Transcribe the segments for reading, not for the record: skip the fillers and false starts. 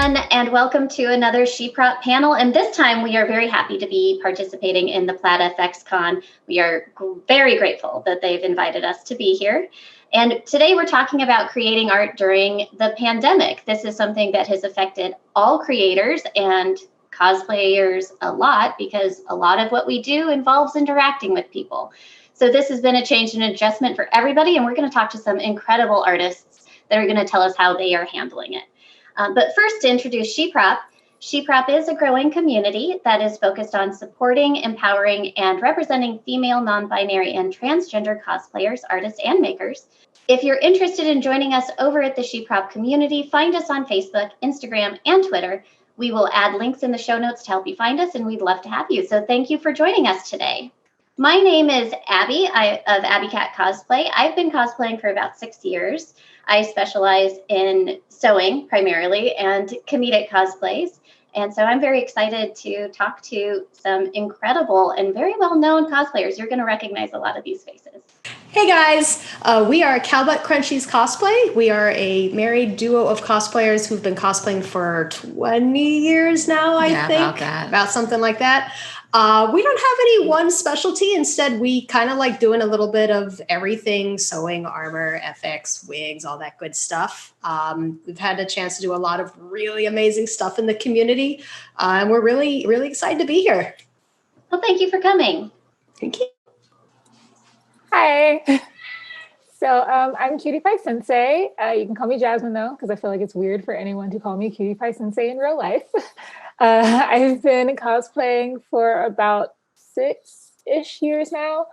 everyone, and welcome to another SheProp panel. And this time we are very happy to be participating in the PlaidFX Con. We are very grateful that they've invited us to be here. And today we're talking about creating art during the pandemic. This is something that has affected all creators and cosplayers a lot because a lot of what we do involves interacting with people. So this has been a change and adjustment for everybody, and we're going to talk to some incredible artists that are going to tell us how they are handling it. But first, to introduce SheProp. SheProp is a growing community that is focused on supporting, empowering, and representing female, non-binary, and transgender cosplayers, artists, and makers. If you're interested in joining us over at the SheProp community, find us on Facebook, Instagram, and Twitter. We will add links in the show notes to help you find us, and we'd love to have you. So thank you for joining us today. My name is Abby of Abby Cat Cosplay. I've been cosplaying for about 6 years. I specialize in sewing primarily and comedic cosplays. And so I'm very excited to talk to some incredible and very well-known cosplayers. You're going to recognize a lot of these faces. Hey guys, we are Cowbutt Crunchies Cosplay. We are a married duo of cosplayers who've been cosplaying for 20 years now, I think. About something like that. We don't have any one specialty. Instead, we kind of like doing a little bit of everything, sewing, armor, FX, wigs, all that good stuff. We've had a chance to do a lot of really amazing stuff in the community, and we're really, really excited to be here. Well, thank you for coming. Thank you. Hi. So I'm Cutie Pie Sensei. You can call me Jasmine though, because I feel like it's weird for anyone to call me Cutie Pie Sensei in real life. I've been cosplaying for about 6-ish years now.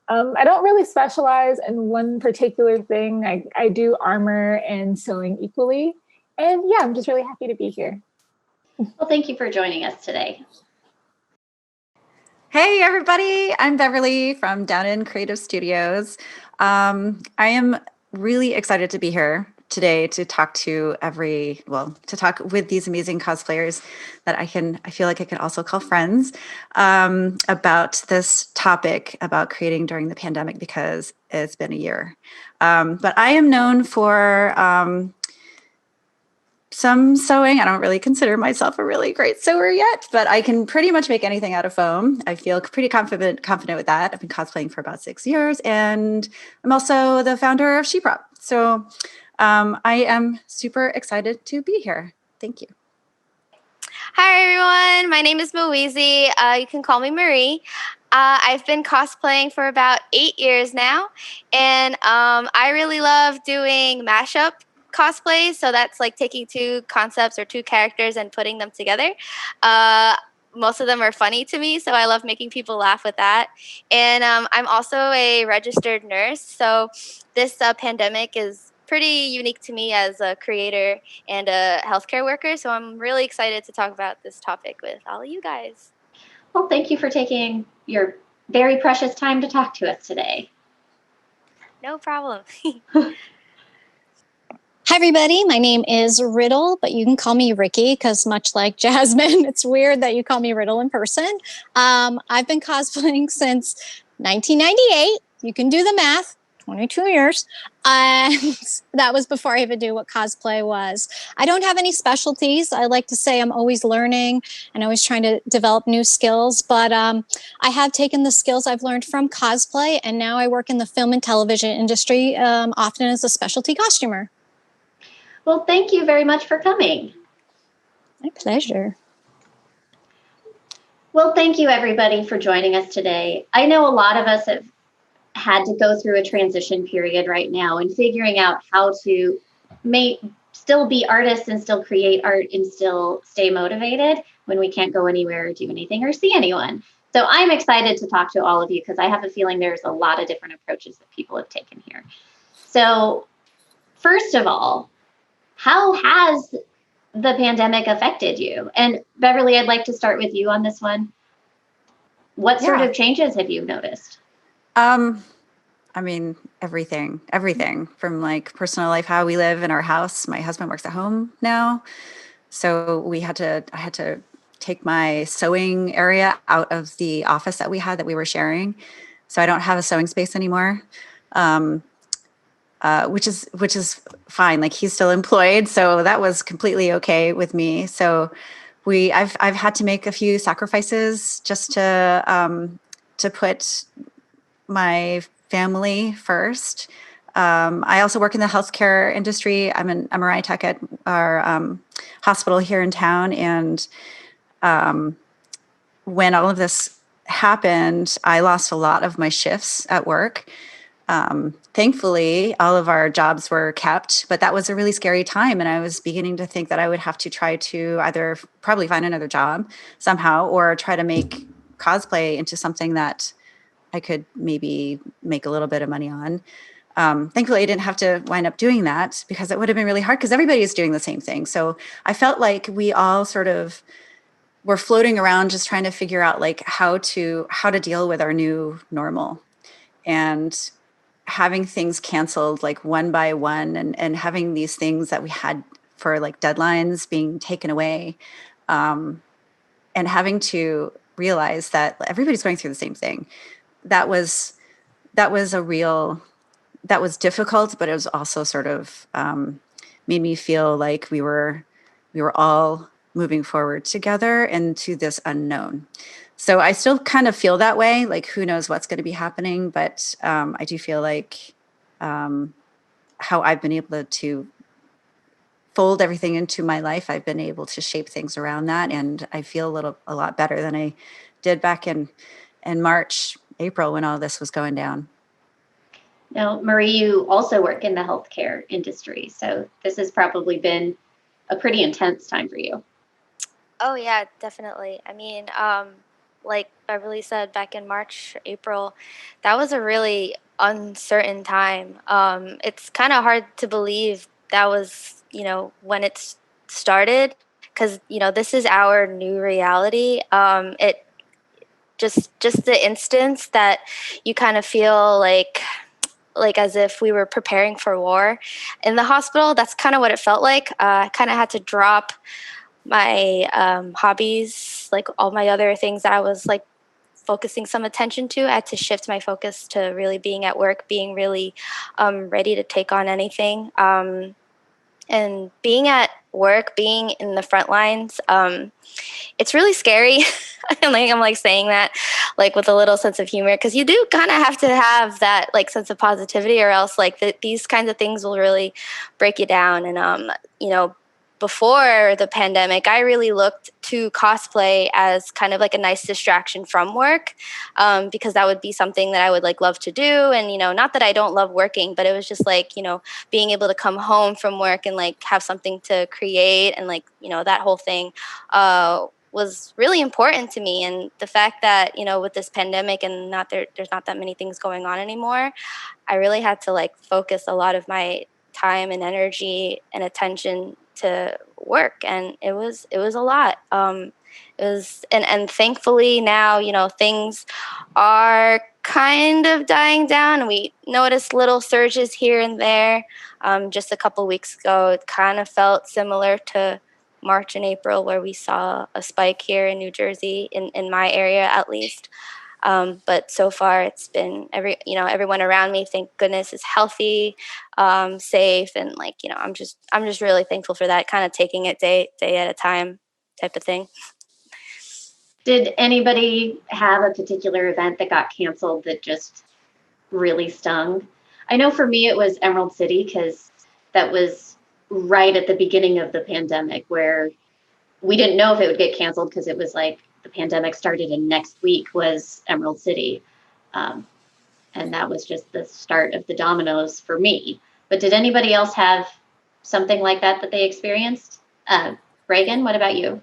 I don't really specialize in one particular thing. I do armor and sewing equally. And yeah, I'm just really happy to be here. Well, thank you for joining us today. Hey everybody, I'm Beverly from Down in Creative Studios. I am really excited to be here today to talk to talk with these amazing cosplayers that I feel like I can also call friends about this topic about creating during the pandemic because it's been a year. But I am known for some sewing. I don't really consider myself a really great sewer yet, but I can pretty much make anything out of foam. I feel pretty confident with that. I've been cosplaying for about 6 years, and I'm also the founder of SheProp. So I am super excited to be here. Thank you. Hi everyone, my name is Moise. You can call me Marie. I've been cosplaying for about 8 years now, and I really love doing mashup cosplays. So that's like taking two concepts or two characters and putting them together. Most of them are funny to me, so I love making people laugh with that. And I'm also a registered nurse, so this pandemic is pretty unique to me as a creator and a healthcare worker. So I'm really excited to talk about this topic with all of you guys. Well, thank you for taking your very precious time to talk to us today. No problem. Hi, everybody. My name is Riddle, but you can call me Ricky because much like Jasmine, it's weird that you call me Riddle in person. I've been cosplaying since 1998. You can do the math, 22 years. And that was before I even knew what cosplay was. I don't have any specialties. I like to say I'm always learning and always trying to develop new skills. But I have taken the skills I've learned from cosplay, and now I work in the film and television industry, often as a specialty costumer. Well, thank you very much for coming. My pleasure. Well, thank you everybody for joining us today. I know a lot of us have had to go through a transition period right now and figuring out how to still be artists and still create art and still stay motivated when we can't go anywhere or do anything or see anyone. So I'm excited to talk to all of you because I have a feeling there's a lot of different approaches that people have taken here. So first of all, how has the pandemic affected you? And Beverly, I'd like to start with you on this one. What sort of changes have you noticed? I mean, everything from like personal life, how we live in our house. My husband works at home now. So I had to take my sewing area out of the office that we were sharing. So I don't have a sewing space anymore. which is fine. Like he's still employed, so that was completely okay with me. So I've had to make a few sacrifices just to put my family first. I also work in the healthcare industry. I'm an MRI tech at our hospital here in town, and when all of this happened, I lost a lot of my shifts at work. Thankfully, all of our jobs were kept, but that was a really scary time. And I was beginning to think that I would have to try to either probably find another job somehow or try to make cosplay into something that I could maybe make a little bit of money on. Thankfully, I didn't have to wind up doing that because it would have been really hard because everybody is doing the same thing. So I felt like we all sort of were floating around just trying to figure out like how to deal with our new normal. And having things canceled like one by one and having these things that we had for like deadlines being taken away, and having to realize that everybody's going through the same thing. That was difficult, but it was also sort of made me feel like we were all moving forward together into this unknown. So I still kind of feel that way, like who knows what's going to be happening, but I do feel like how I've been able to fold everything into my life, I've been able to shape things around that, and I feel a lot better than I did back in March, April when all this was going down. Now, Marie, you also work in the healthcare industry, so this has probably been a pretty intense time for you. Oh yeah, definitely. I mean, like Beverly said, back in March, April, that was a really uncertain time. It's kind of hard to believe that was, when it started, because this is our new reality. It just the instance that you kind of feel like as if we were preparing for war in the hospital. That's kind of what it felt like. I kind of had to drop my hobbies, like all my other things that I was like focusing some attention to. I had to shift my focus to really being at work, being really ready to take on anything. And being at work, being in the front lines, it's really scary. I'm like saying that like with a little sense of humor, because you do kind of have to have that like sense of positivity, or else like these kinds of things will really break you down. And before the pandemic, I really looked to cosplay as kind of like a nice distraction from work, because that would be something that I would like love to do. And, not that I don't love working, but it was just like, being able to come home from work and like have something to create and like, that whole thing was really important to me. And the fact that, with this pandemic and there's not that many things going on anymore, I really had to like focus a lot of my time and energy and attention to work, and it was a lot. It was, and thankfully now things are kind of dying down. We noticed little surges here and there. Just a couple weeks ago, it kind of felt similar to March and April, where we saw a spike here in New Jersey, in my area at least. But so far it's been everyone around me, thank goodness, is healthy, safe. And like, I'm just really thankful for that, kind of taking it day at a time type of thing. Did anybody have a particular event that got canceled that just really stung? I know for me, it was Emerald City, because that was right at the beginning of the pandemic, where we didn't know if it would get canceled, because it was like the pandemic started and next week was Emerald City. And that was just the start of the dominoes for me. But did anybody else have something like that they experienced? Reagan, what about you?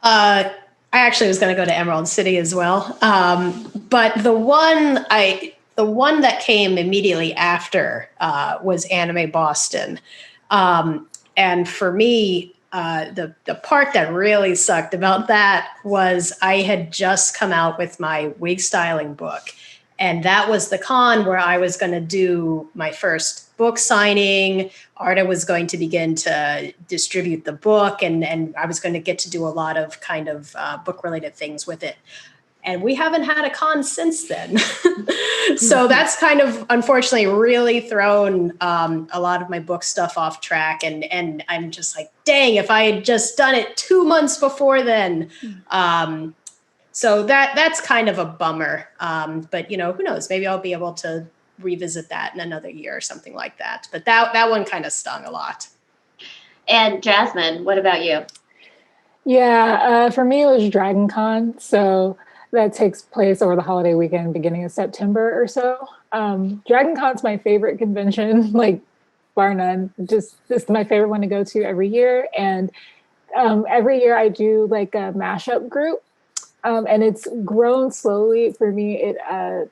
I actually was going to go to Emerald City as well. But the one that came immediately after was Anime Boston. And for me, the part that really sucked about that was I had just come out with my wig styling book. And that was the con where I was going to do my first book signing. Arta was going to begin to distribute the book, and I was going to get to do a lot of kind of book related things with it. And we haven't had a con since then. So that's kind of unfortunately really thrown a lot of my book stuff off track. And I'm just like, dang, if I had just done it 2 months before then. So that's kind of a bummer. But who knows? Maybe I'll be able to revisit that in another year or something like that. But that one kind of stung a lot. And Jasmine, what about you? Yeah, for me, it was Dragon Con. So that takes place over the holiday weekend, beginning of September or so. Dragon Con's my favorite convention, like bar none. Just this is my favorite one to go to every year. And every year I do like a mashup group. And it's grown slowly for me. It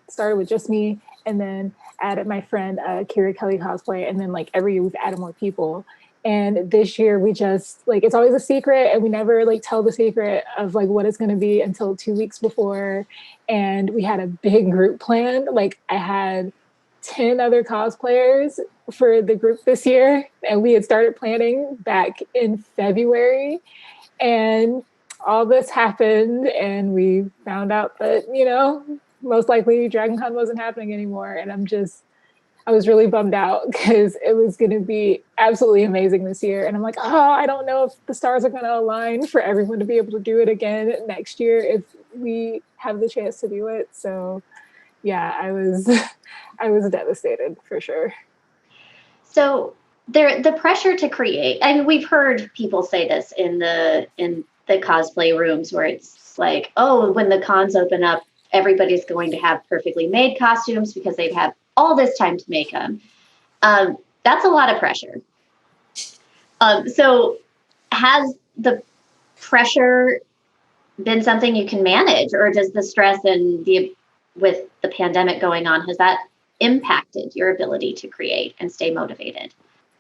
started with just me and then added my friend Kira Kelly Cosplay. And then like every year we've added more people. And this year we just like, it's always a secret and we never like tell the secret of like what it's going to be until 2 weeks before. And we had a big group planned. Like I had 10 other cosplayers for the group this year. And we had started planning back in February. And all this happened and we found out that, most likely Dragon Con wasn't happening anymore. And I was really bummed out because it was going to be absolutely amazing this year. And I'm like, I don't know if the stars are going to align for everyone to be able to do it again next year if we have the chance to do it. So yeah, I was devastated for sure. So the pressure to create, I mean, we've heard people say this in the cosplay rooms where it's like, oh, when the cons open up, everybody's going to have perfectly made costumes because they've had all this time to make them. That's a lot of pressure. So has the pressure been something you can manage, or does the stress and with the pandemic going on, has that impacted your ability to create and stay motivated?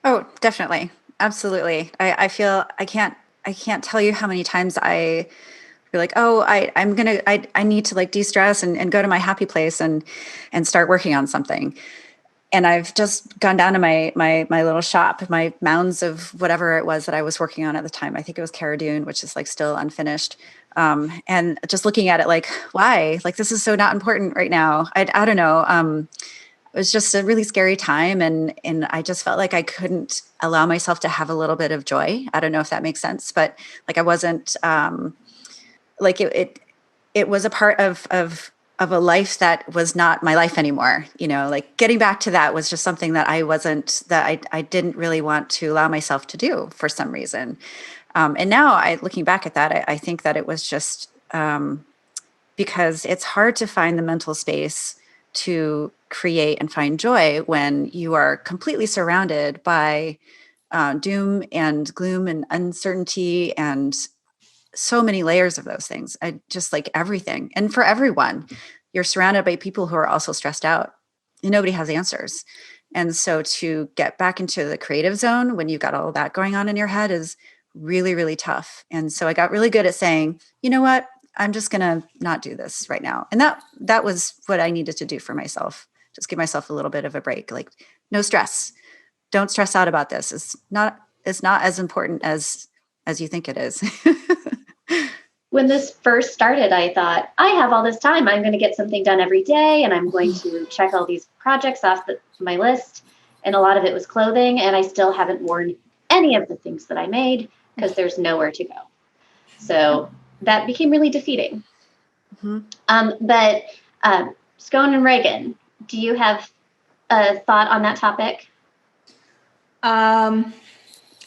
Oh, definitely. Absolutely. I feel I can't tell you how many times I feel like, I need to like de-stress and go to my happy place and start working on something. And I've just gone down to my little shop, my mounds of whatever it was that I was working on at the time. I think it was Cara Dune, which is like still unfinished. And just looking at it like, why? Like, this is so not important right now. I don't know. It was just a really scary time. And I just felt like I couldn't allow myself to have a little bit of joy. I don't know if that makes sense, but like I wasn't like it was a part of a life that was not my life anymore. Like getting back to that was just something that I didn't really want to allow myself to do for some reason. And now looking back at that, I think that it was just because it's hard to find the mental space to create and find joy when you are completely surrounded by doom and gloom and uncertainty and so many layers of those things. I just like everything. And for everyone, you're surrounded by people who are also stressed out and nobody has answers. And so to get back into the creative zone when you've got all of that going on in your head is really, really tough. And so I got really good at saying, you know what, I'm just going to not do this right now. And that was what I needed to do for myself. Just give myself a little bit of a break. Like, no stress. Don't stress out about this. It's not as important as you think it is. When this first started, I thought, I have all this time. I'm going to get something done every day, and I'm going to check all these projects off my list. And a lot of it was clothing, and I still haven't worn any of the things that I made because there's nowhere to go. So that became really defeating. Mm-hmm. But Scone and Reagan, do you have a thought on that topic?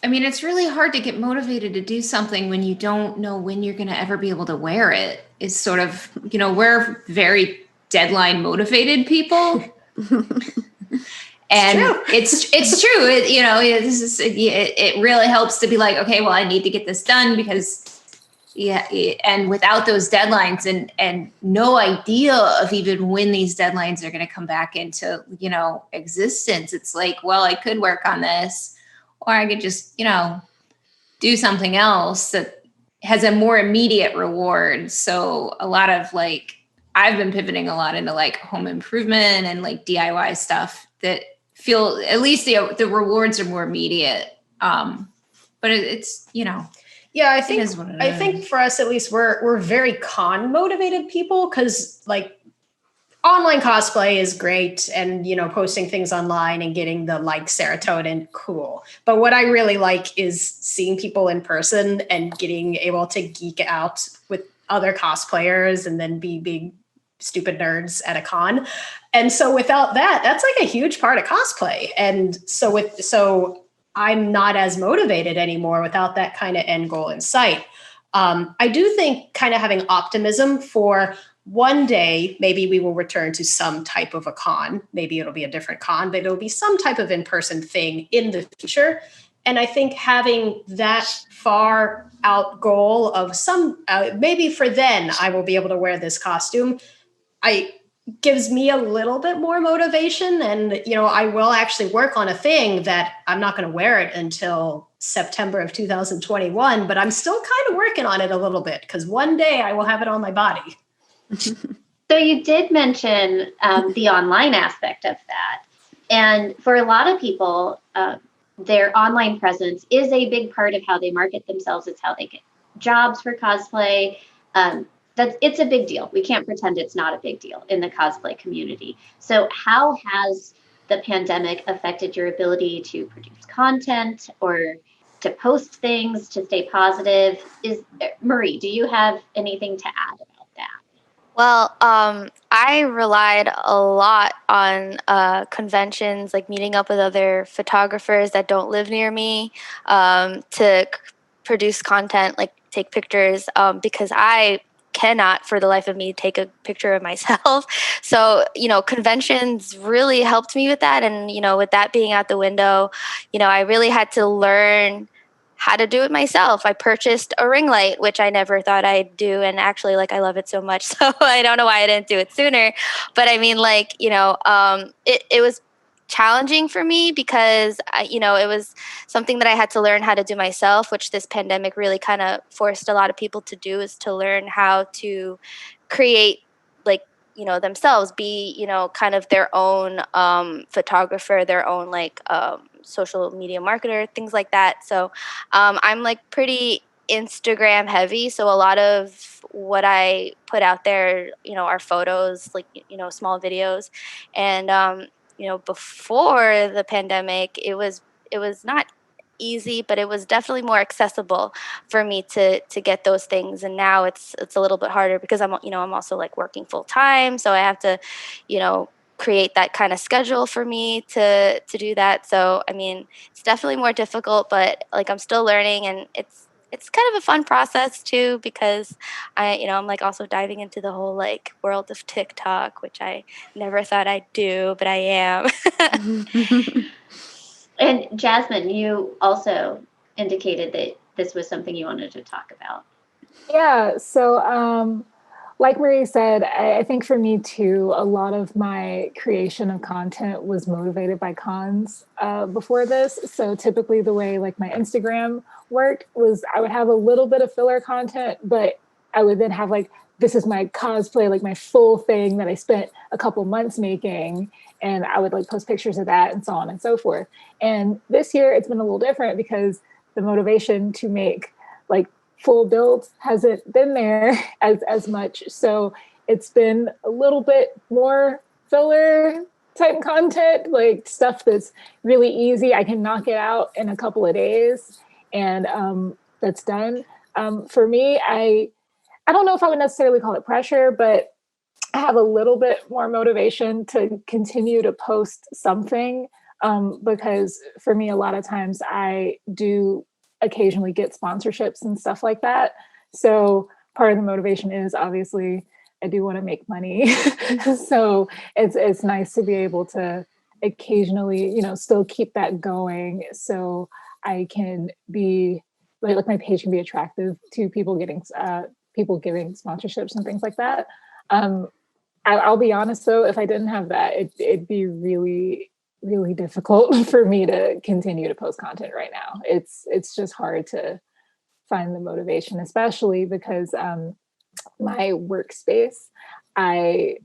I mean, it's really hard to get motivated to do something when you don't know when you're going to ever be able to wear it. It's sort of, we're very deadline motivated people. And it's true. It really helps to be like, okay, well, I need to get this done because and without those deadlines and no idea of even when these deadlines are going to come back into, existence. It's like, well, I could work on this, or I could just, do something else that has a more immediate reward. So a lot of I've been pivoting a lot into home improvement and DIY stuff that feel, at least the rewards are more immediate. But it's. Yeah, I I think for us at least, we're very con motivated people, because like online cosplay is great, and posting things online and getting the like serotonin, cool. But what I really like is seeing people in person and getting able to geek out with other cosplayers and then be big stupid nerds at a con. And so without that, that's like a huge part of cosplay. And so I'm not as motivated anymore without that kind of end goal in sight. I do think kind of having optimism for one day, maybe we will return to some type of a con. Maybe it'll be a different con, but it'll be some type of in-person thing in the future. And I think having that far out goal of maybe for then I will be able to wear this costume, gives me a little bit more motivation. And I will actually work on a thing that I'm not going to wear it until September of 2021, but I'm still kind of working on it a little bit, because one day I will have it on my body. So you did mention the online aspect of that. And for a lot of people, their online presence is a big part of how they market themselves. It's how they get jobs for cosplay. It's a big deal. We can't pretend it's not a big deal in the cosplay community. So how has the pandemic affected your ability to produce content or to post things, to stay positive? Marie, do you have anything to add about that? Well, I relied a lot on conventions, like meeting up with other photographers that don't live near me, to produce content, like take pictures, because I cannot for the life of me take a picture of myself. So, conventions really helped me with that. And, with that being out the window, I really had to learn how to do it myself. I purchased a ring light, which I never thought I'd do. And actually, I love it so much. So I don't know why I didn't do it sooner. But I mean, it was challenging for me because, it was something that I had to learn how to do myself, which this pandemic really kind of forced a lot of people to do, is to learn how to create themselves, be, kind of their own photographer, their own social media marketer, things like that. So I'm pretty Instagram heavy. So a lot of what I put out there, are photos, small videos. And, before the pandemic, it was not easy, but it was definitely more accessible for me to get those things. And now it's a little bit harder because I'm also working full time. So I have to, create that kind of schedule for me to do that. So, I mean, it's definitely more difficult, but I'm still learning, and it's kind of a fun process too, because I'm also diving into the whole world of TikTok, which I never thought I'd do, but I am. And Jasmine, you also indicated that this was something you wanted to talk about. Yeah, so like Marie said, I think for me too, a lot of my creation of content was motivated by cons before this. So typically the way my Instagram worked was I would have a little bit of filler content, but I would then have this is my cosplay, my full thing that I spent a couple months making. And I would post pictures of that and so on and so forth. And this year it's been a little different because the motivation to make full builds hasn't been there as much. So it's been a little bit more filler type content, stuff that's really easy. I can knock it out in a couple of days and that's done. For me, I don't know if I would necessarily call it pressure, but I have a little bit more motivation to continue to post something because for me, a lot of times I do occasionally get sponsorships and stuff like that. So part of the motivation is obviously I do want to make money. So it's nice to be able to occasionally, still keep that going. So I can be my page can be attractive to people giving sponsorships and things like that. I'll be honest though, if I didn't have that, it'd be really difficult for me to continue to post content right now. It's just hard to find the motivation, especially because my workspace, I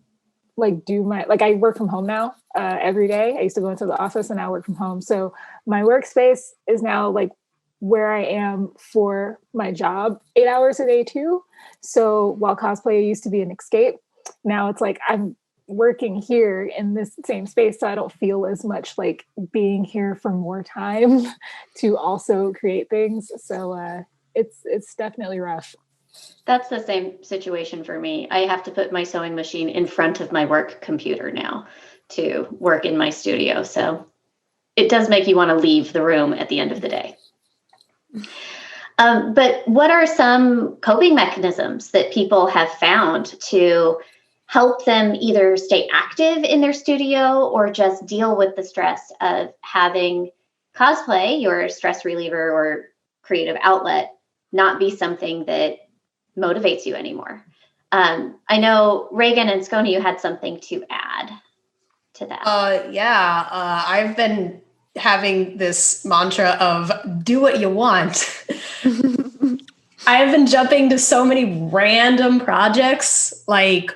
I work from home now every day. I used to go into the office and now I work from home. So my workspace is now where I am for my job 8 hours a day too. So while cosplay used to be an escape, now it's like I'm working here in this same space, so I don't feel as much like being here for more time to also create things. So it's definitely rough. That's the same situation for me. I have to put my sewing machine in front of my work computer now to work in my studio. So it does make you want to leave the room at the end of the day. But what are some coping mechanisms that people have found to help them either stay active in their studio or just deal with the stress of having cosplay, your stress reliever or creative outlet, not be something that motivates you anymore? I know Reagan and Scone, you had something to add to that. I've been having this mantra of do what you want. I've been jumping to so many random projects. Like,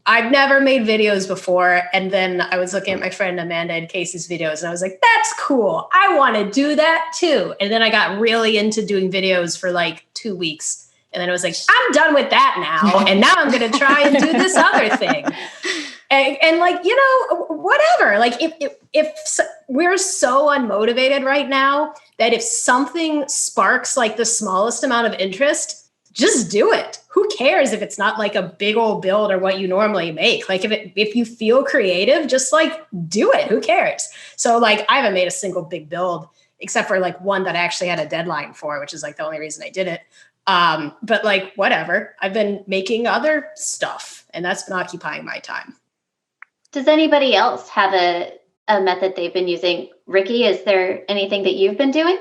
I've never made videos before. And then I was looking at my friend Amanda and Casey's videos, and I was like, that's cool. I want to do that too. And then I got really into doing videos for like 2 weeks. And then I was like, I'm done with that now. And now I'm going to try and do this other thing. And like, you know, whatever. Like if we're so unmotivated right now that if something sparks like the smallest amount of interest, just do it. Who cares if it's not like a big old build or what you normally make? Like if you feel creative, just like do it. Who cares? So like I haven't made a single big build except for like one that I actually had a deadline for, which is like the only reason I did it. But like whatever. I've been making other stuff and that's been occupying my time. Does anybody else have a method they've been using? Ricky, is there anything that you've been doing?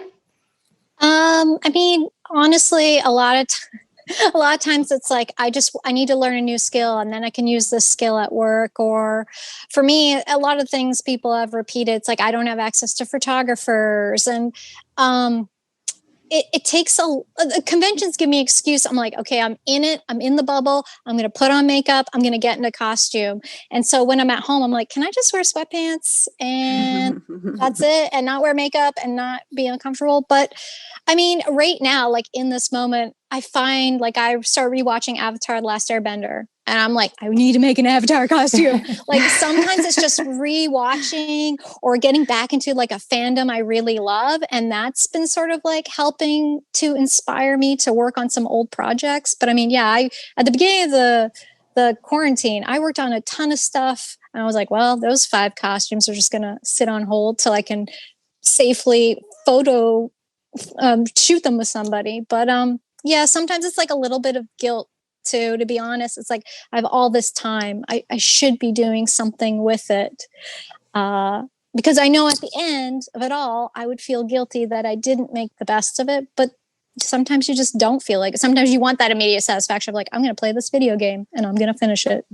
I mean, honestly, a lot of times it's like, I need to learn a new skill and then I can use this skill at work. Or for me, a lot of things people have repeated. It's like, I don't have access to photographers, and, it takes conventions give me excuse. I'm like, okay, I'm in it. I'm in the bubble. I'm going to put on makeup. I'm going to get into costume. And so when I'm at home, I'm like, can I just wear sweatpants and that's it, and not wear makeup and not be uncomfortable? But I mean, right now, like in this moment, I find like I start rewatching Avatar: The Last Airbender. And I'm like, I need to make an Avatar costume. Like sometimes it's just rewatching or getting back into like a fandom I really love. And that's been sort of like helping to inspire me to work on some old projects. But I mean, yeah, at the beginning of the quarantine, I worked on a ton of stuff. And I was like, well, those 5 costumes are just going to sit on hold till I can safely shoot them with somebody. But yeah, sometimes it's like a little bit of guilt too, to be honest. It's like I have all this time. I should be doing something with it. Because I know at the end of it all, I would feel guilty that I didn't make the best of it. But sometimes you just don't feel like it. Sometimes you want that immediate satisfaction of like, I'm going to play this video game and I'm going to finish it.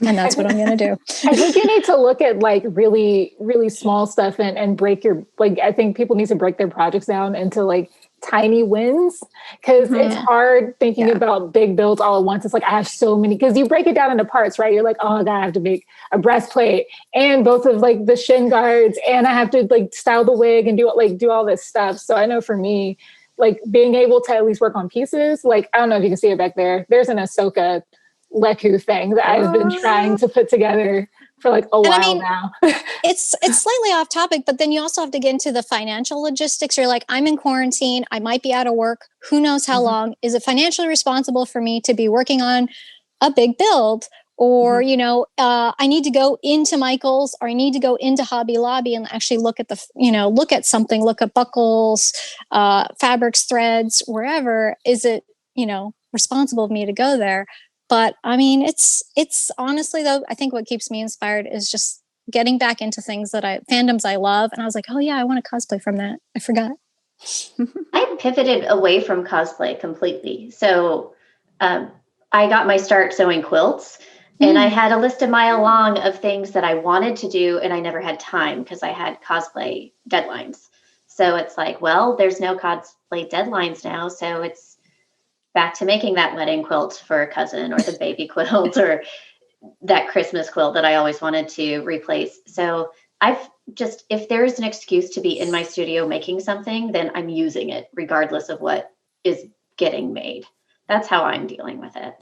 And that's what I'm going to do. I think you need to look at like really, really small stuff and break your, like, I think people need to break their projects down into like tiny wins, because it's hard thinking about big builds all at once. It's like, I have so many, because you break it down into parts, right? You're like, oh God, I have to make a breastplate and both of like the shin guards, and I have to like style the wig and do all this stuff. So I know for me, like being able to at least work on pieces, like, I don't know if you can see it back there. There's an Ahsoka Leku thing that I've been trying to put together for like a while now. it's slightly off topic, but then you also have to get into the financial logistics. You're like, I'm in quarantine. I might be out of work. Who knows how long? Is it financially responsible for me to be working on a big build? Or, you know, I need to go into Michael's, or I need to go into Hobby Lobby and actually look at look at something, look at buckles, fabrics, threads, wherever. Is it, responsible of me to go there? But I mean, it's honestly though, I think what keeps me inspired is just getting back into things fandoms I love. And I was like, oh yeah, I want to cosplay from that. I forgot. I pivoted away from cosplay completely. So I got my start sewing quilts, and I had a list a mile long of things that I wanted to do, and I never had time because I had cosplay deadlines. So it's like, well, there's no cosplay deadlines now. So it's back to making that wedding quilt for a cousin, or the baby quilt, or that Christmas quilt that I always wanted to replace. So if there's an excuse to be in my studio making something, then I'm using it regardless of what is getting made. That's how I'm dealing with it.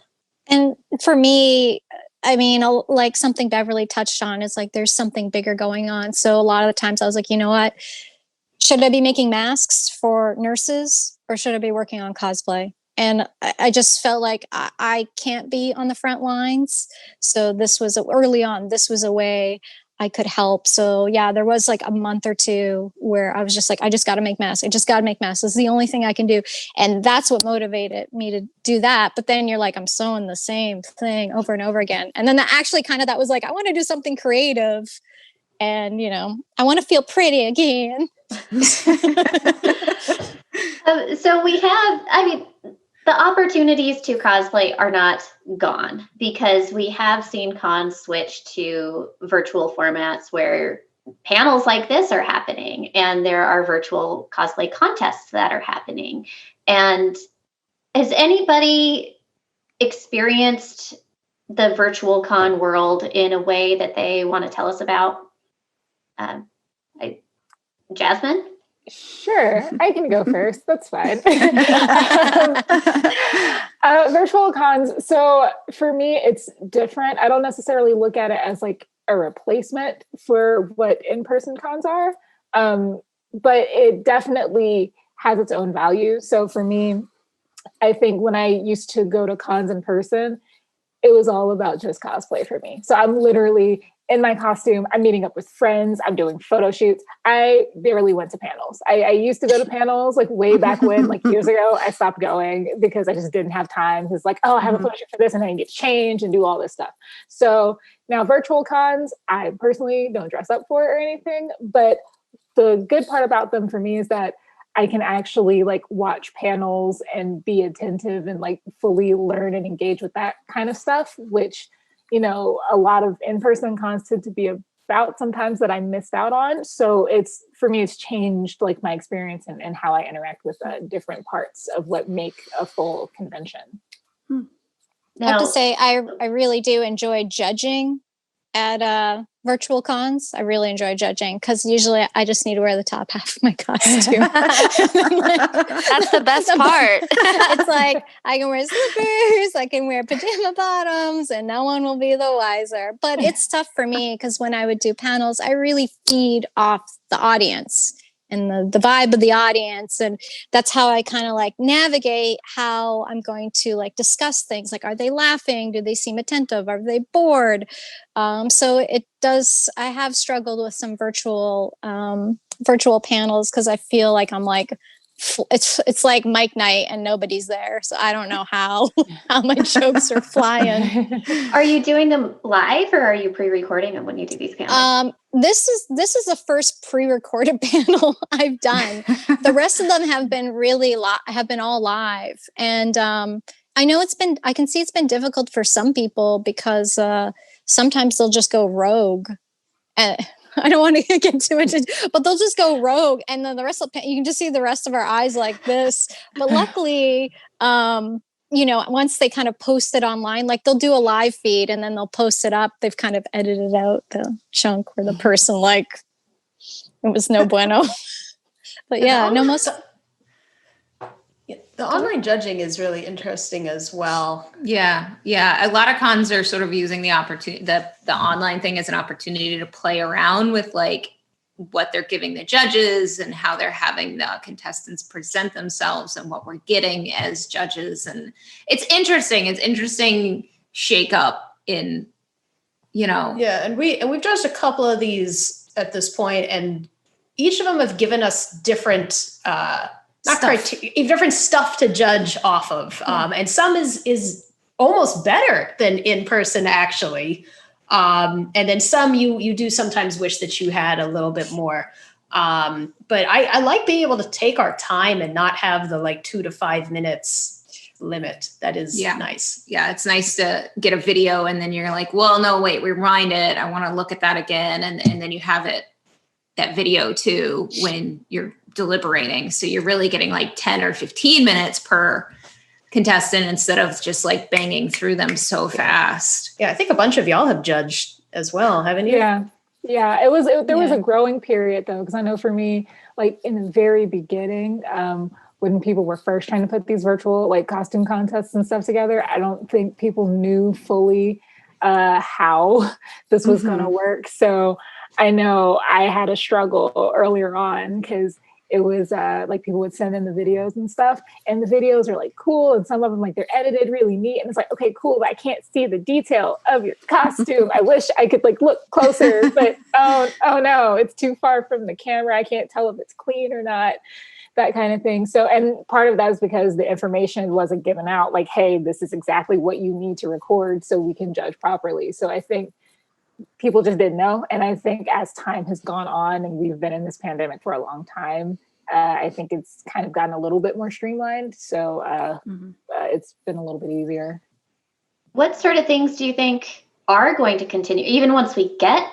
And for me, I mean, like something Beverly touched on is like there's something bigger going on. So a lot of the times I was like, you know what? Should I be making masks for nurses or should I be working on cosplay? And I just felt like I can't be on the front lines. So this was early on, this was a way I could help. So yeah, there was like a month or two where I was just like, I just got to make masks. I just got to make masks. It's the only thing I can do. And that's what motivated me to do that. But then you're like, I'm sewing the same thing over and over again. And then that was like, I want to do something creative. And, you know, I want to feel pretty again. So we have, I mean, the opportunities to cosplay are not gone because we have seen cons switch to virtual formats where panels like this are happening and there are virtual cosplay contests that are happening. And has anybody experienced the virtual con world in a way that they want to tell us about? Jasmine? Sure, I can go first. That's fine. Virtual cons. So for me, it's different. I don't necessarily look at it as like a replacement for what in-person cons are, but it definitely has its own value. So for me, I think when I used to go to cons in person, it was all about just cosplay for me. So I'm literally in my costume, I'm meeting up with friends, I'm doing photo shoots. I barely went to panels. I used to go to panels like way back when, like years ago. I stopped going because I just didn't have time. It's like, oh, I have a photo shoot for this and then I need to change and do all this stuff. So now virtual cons, I personally don't dress up for or anything, but the good part about them for me is that I can actually like watch panels and be attentive and like fully learn and engage with that kind of stuff, which, you know, a lot of in-person cons tend to be about sometimes that I missed out on. So it's, for me, it's changed like my experience and how I interact with different parts of what make a full convention. I have to say, I really do enjoy judging at virtual cons. I really enjoy judging because usually I just need to wear the top half of my costume. That's the best part. It's like I can wear slippers, I can wear pajama bottoms, and no one will be the wiser. But it's tough for me because when I would do panels, I really feed off the audience and the vibe of the audience. And that's how I kind of like navigate how I'm going to like discuss things. Like, are they laughing? Do they seem attentive? Are they bored? So it does, I have struggled with some virtual panels because I feel like I'm like, it's like Mike night and nobody's there. So I don't know how my jokes are flying. Are you doing them live or are you pre-recording them when you do these panels? This is the first pre-recorded panel I've done. The rest of them have been all live. And I know I can see it's been difficult for some people because sometimes they'll just go rogue. I don't want to get too much, but they'll just go rogue. And then the rest of you can just see the rest of our eyes like this. But luckily, you know, once they kind of post it online, like they'll do a live feed and then they'll post it up. They've kind of edited out the chunk where the person like, it was no bueno. But yeah, the online judging is really interesting as well. Yeah. A lot of cons are sort of using the opportunity, the online thing as an opportunity to play around with like what they're giving the judges and how they're having the contestants present themselves and what we're getting as judges. And it's interesting shake up in, you know. Yeah. And we've judged a couple of these at this point, and each of them have given us different, different stuff to judge off of. And some is almost better than in person actually. And then some you do sometimes wish that you had a little bit more. But I like being able to take our time and not have the like 2 to 5 minutes limit. That is nice. Yeah, it's nice to get a video and then you're like, well, no, wait, rewind it. I want to look at that again. And then you have that video too when you're deliberating. So you're really getting like 10 or 15 minutes per contestant instead of just like banging through them so fast. Yeah, I think a bunch of y'all have judged as well, haven't you? Yeah. Yeah, there was a growing period though, because I know for me, like in the very beginning, when people were first trying to put these virtual like costume contests and stuff together, I don't think people knew fully how this was going to work. So I know I had a struggle earlier on because it was like people would send in the videos and stuff, and the videos are like cool, and some of them like they're edited really neat, and it's like, okay, cool, but I can't see the detail of your costume. I wish I could like look closer, but oh no, it's too far from the camera. I can't tell if it's clean or not, that kind of thing. So, and part of that is because the information wasn't given out, like, hey, this is exactly what you need to record so we can judge properly. So I think people just didn't know. And I think as time has gone on and we've been in this pandemic for a long time, I think it's kind of gotten a little bit more streamlined. So it's been a little bit easier. What sort of things do you think are going to continue, even once we get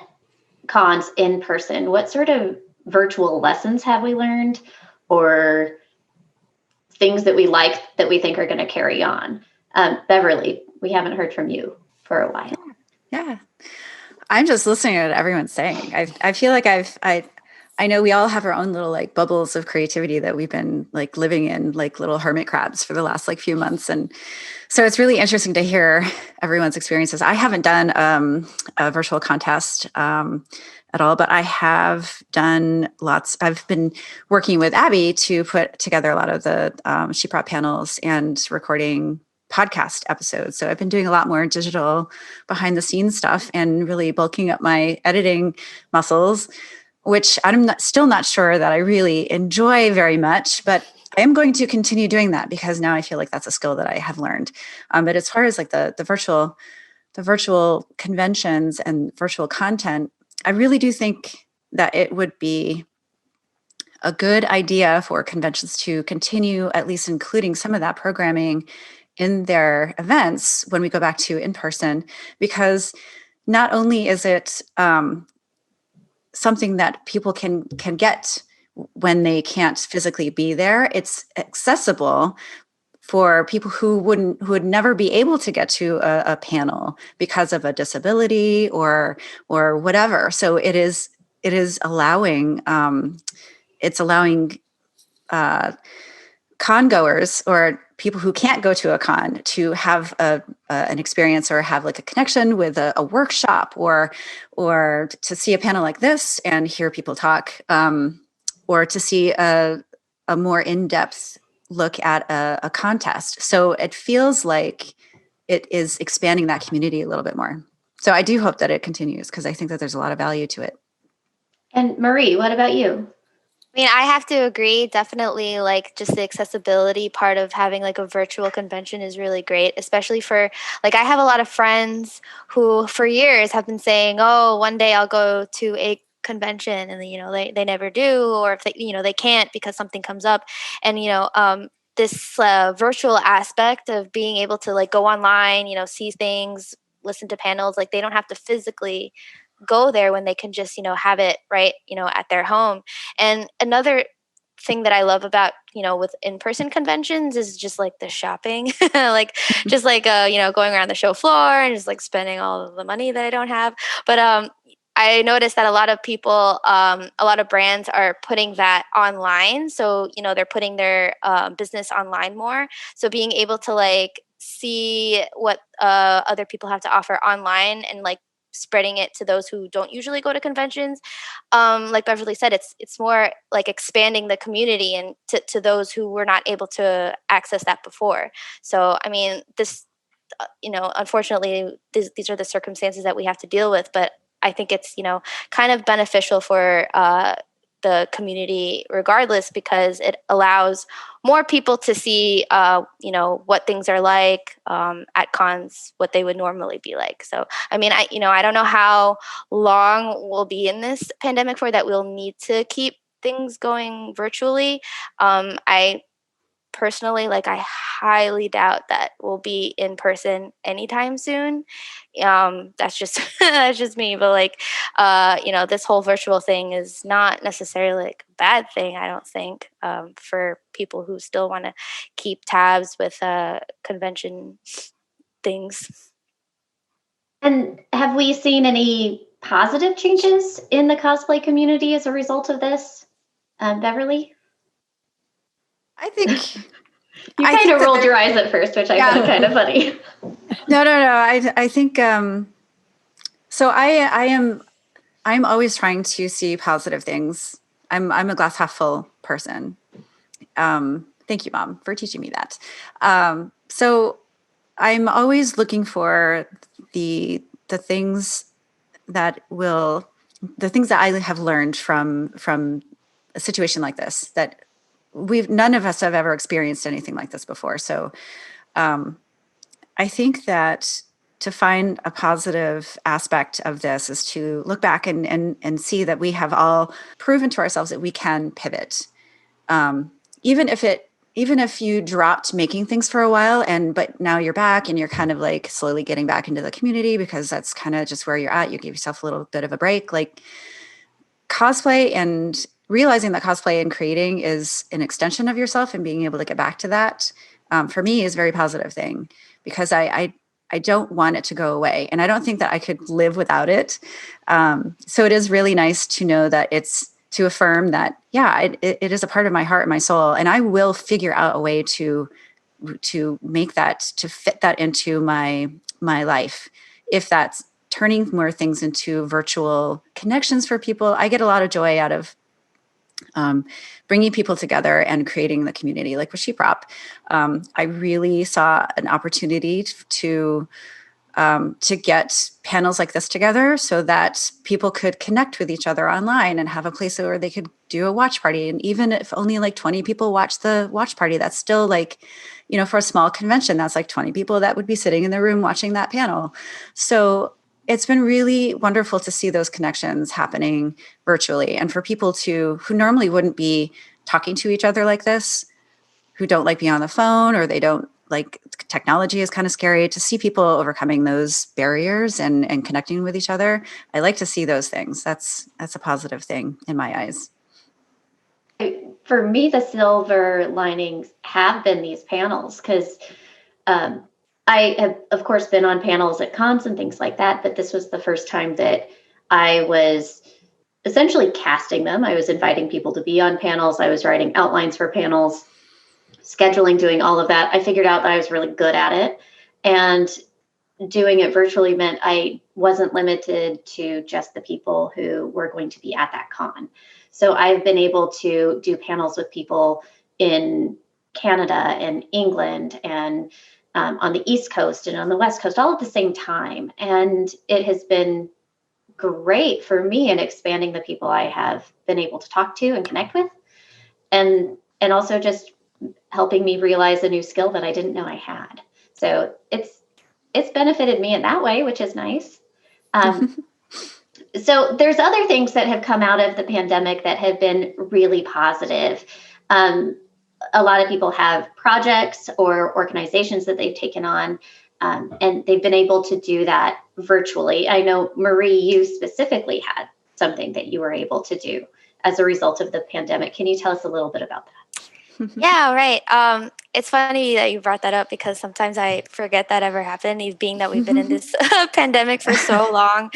cons in person? What sort of virtual lessons have we learned, or things that we like that we think are going to carry on? Beverly, we haven't heard from you for a while. Yeah. I'm just listening to what everyone's saying. I feel like I know we all have our own little like bubbles of creativity that we've been like living in like little hermit crabs for the last like few months. And so it's really interesting to hear everyone's experiences. I haven't done a virtual contest at all, but I have done lots. I've been working with Abby to put together a lot of the SheProp panels and recording podcast episodes. So I've been doing a lot more digital behind the scenes stuff and really bulking up my editing muscles, which still not sure that I really enjoy very much, but I am going to continue doing that because now I feel like that's a skill that I have learned. But as far as like the virtual conventions and virtual content, I really do think that it would be a good idea for conventions to continue at least including some of that programming in their events when we go back to in person, because not only is it something that people can get when they can't physically be there, it's accessible for people who would never be able to get to a panel because of a disability or whatever. So it is allowing con goers or people who can't go to a con to have an experience or have like a connection with a workshop or to see a panel like this and hear people talk, or to see a more in-depth look at a contest. So it feels like it is expanding that community a little bit more. So I do hope that it continues because I think that there's a lot of value to it. And Marie, what about you? I mean, I have to agree. Definitely, like just the accessibility part of having like a virtual convention is really great, especially for like I have a lot of friends who for years have been saying, "Oh, one day I'll go to a convention," and they never do, or if they can't because something comes up, and this virtual aspect of being able to like go online, see things, listen to panels, like they don't have to physically go there when they can just have it right at their home. And another thing that I love about with in-person conventions is just like the shopping, like just like going around the show floor and just like spending all of the money that I don't have. But I noticed that a lot of people, a lot of brands are putting that online. So they're putting their business online more. So being able to like see what other people have to offer online and like spreading it to those who don't usually go to conventions. Like Beverly said, it's more like expanding the community and to those who were not able to access that before. So, I mean, this, unfortunately, these are the circumstances that we have to deal with, but I think it's, kind of beneficial for the community regardless, because it allows more people to see, what things are like at cons, what they would normally be like. So, I mean, I don't know how long we'll be in this pandemic for that we'll need to keep things going virtually. I personally, like, I highly doubt that we'll be in person anytime soon. That's just that's just me. But like, this whole virtual thing is not necessarily like a bad thing. I don't think for people who still want to keep tabs with convention things. And have we seen any positive changes in the cosplay community as a result of this? Beverly? I think you kind of rolled your eyes at first, which I found kind of funny. No. I think so. I'm always trying to see positive things. I'm a glass half full person. Thank you, Mom, for teaching me that. So I'm always looking for the things that I have learned from a situation like this, that none of us have ever experienced anything like this before. So I think that to find a positive aspect of this is to look back and see that we have all proven to ourselves that we can pivot. Even if you dropped making things for a while, but now you're back and you're kind of like slowly getting back into the community because that's kind of just where you're at. You give yourself a little bit of a break. Like cosplay, and realizing that cosplay and creating is an extension of yourself, and being able to get back to that, for me, is a very positive thing, because I don't want it to go away, and I don't think that I could live without it. So it is really nice to know that it's to affirm that, it is a part of my heart and my soul, and I will figure out a way to make that, to fit that into my life. If that's turning more things into virtual connections for people, I get a lot of joy out of bringing people together and creating the community. Like with SheProp, I really saw an opportunity to get panels like this together so that people could connect with each other online and have a place where they could do a watch party. And even if only like 20 people watch the watch party, that's still like, for a small convention, that's like 20 people that would be sitting in the room watching that panel. So it's been really wonderful to see those connections happening virtually, and for people who normally wouldn't be talking to each other like this, who don't like being on the phone, or they don't like, technology is kind of scary, to see people overcoming those barriers and connecting with each other. I like to see those things. That's a positive thing in my eyes. For me, the silver linings have been these panels, because I have, of course, been on panels at cons and things like that, but this was the first time that I was essentially casting them. I was inviting people to be on panels. I was writing outlines for panels, scheduling, doing all of that. I figured out that I was really good at it. And doing it virtually meant I wasn't limited to just the people who were going to be at that con. So I've been able to do panels with people in Canada and England and on the East Coast and on the West Coast, all at the same time. And it has been great for me in expanding the people I have been able to talk to and connect with, and also just helping me realize a new skill that I didn't know I had. So it's benefited me in that way, which is nice. So there's other things that have come out of the pandemic that have been really positive. A lot of people have projects or organizations that they've taken on, and they've been able to do that virtually. I know, Marie, you specifically had something that you were able to do as a result of the pandemic. Can you tell us a little bit about that? Yeah, right. It's funny that you brought that up, because sometimes I forget that ever happened, being that we've been in this pandemic for so long.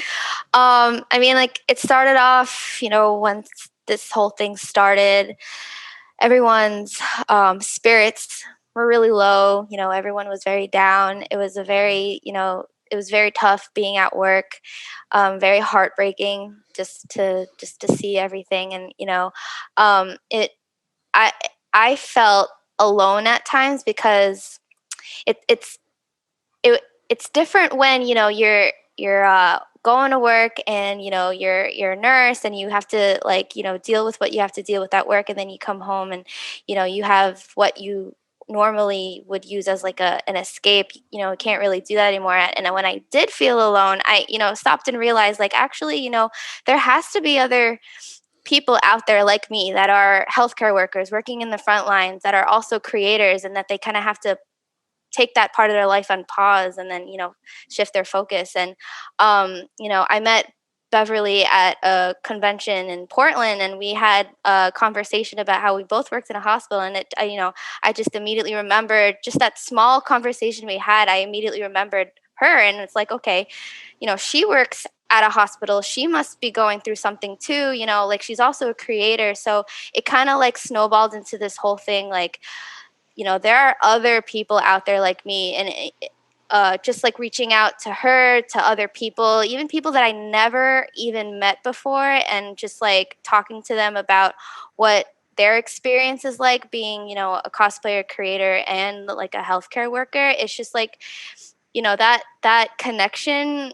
I mean, like, it started off, once this whole thing started, everyone's spirits were really low. Everyone was very down. It was it was very tough being at work, very heartbreaking just to see everything. And, I felt alone at times, because it's different when you're going to work, and you're a nurse, and you have to deal with what you have to deal with at work, and then you come home, and you have what you normally would use as like an escape. Can't really do that anymore. And when I did feel alone, I stopped and realized, like, actually, there has to be other people out there like me that are healthcare workers working in the front lines, that are also creators, and that they kind of have to take that part of their life on pause, and then shift their focus. And I met Beverly at a convention in Portland, and we had a conversation about how we both worked in a hospital. And I just immediately remembered, just that small conversation we had, I immediately remembered her. And it's like, okay, she works at a hospital, she must be going through something too, you know, like she's also a creator. So it kind of like snowballed into this whole thing, like, you know, there are other people out there like me, and just like reaching out to her, to other people, even people that I never even met before, and just like talking to them about what their experience is like being, you know, a cosplayer, creator, and like a healthcare worker. It's just like, you know, that connection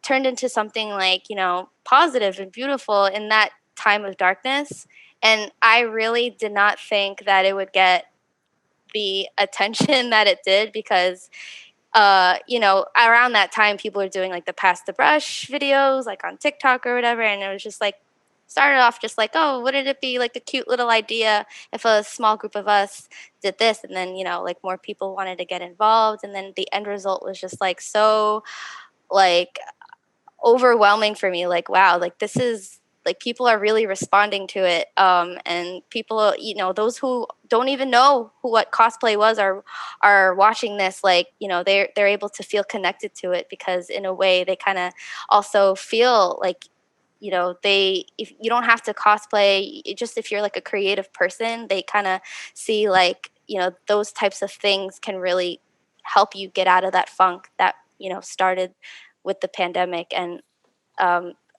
turned into something like, you know, positive and beautiful in that time of darkness. And I really did not think that it would get the attention that it did, because you know, around that time people were doing like the pass the brush videos like on TikTok or whatever, and it was just like started off just like, oh, wouldn't it be like a cute little idea if a small group of us did this, and then, you know, like more people wanted to get involved, and then the end result was just like so like overwhelming for me, like, wow, like this is like people are really responding to it, and people, you know, those who don't even know what cosplay was are watching this, like, you know, they're able to feel connected to it, because in a way they kind of also feel like, you know, if you don't have to cosplay, just if you're like a creative person, they kind of see like, you know, those types of things can really help you get out of that funk that, you know, started with the pandemic. And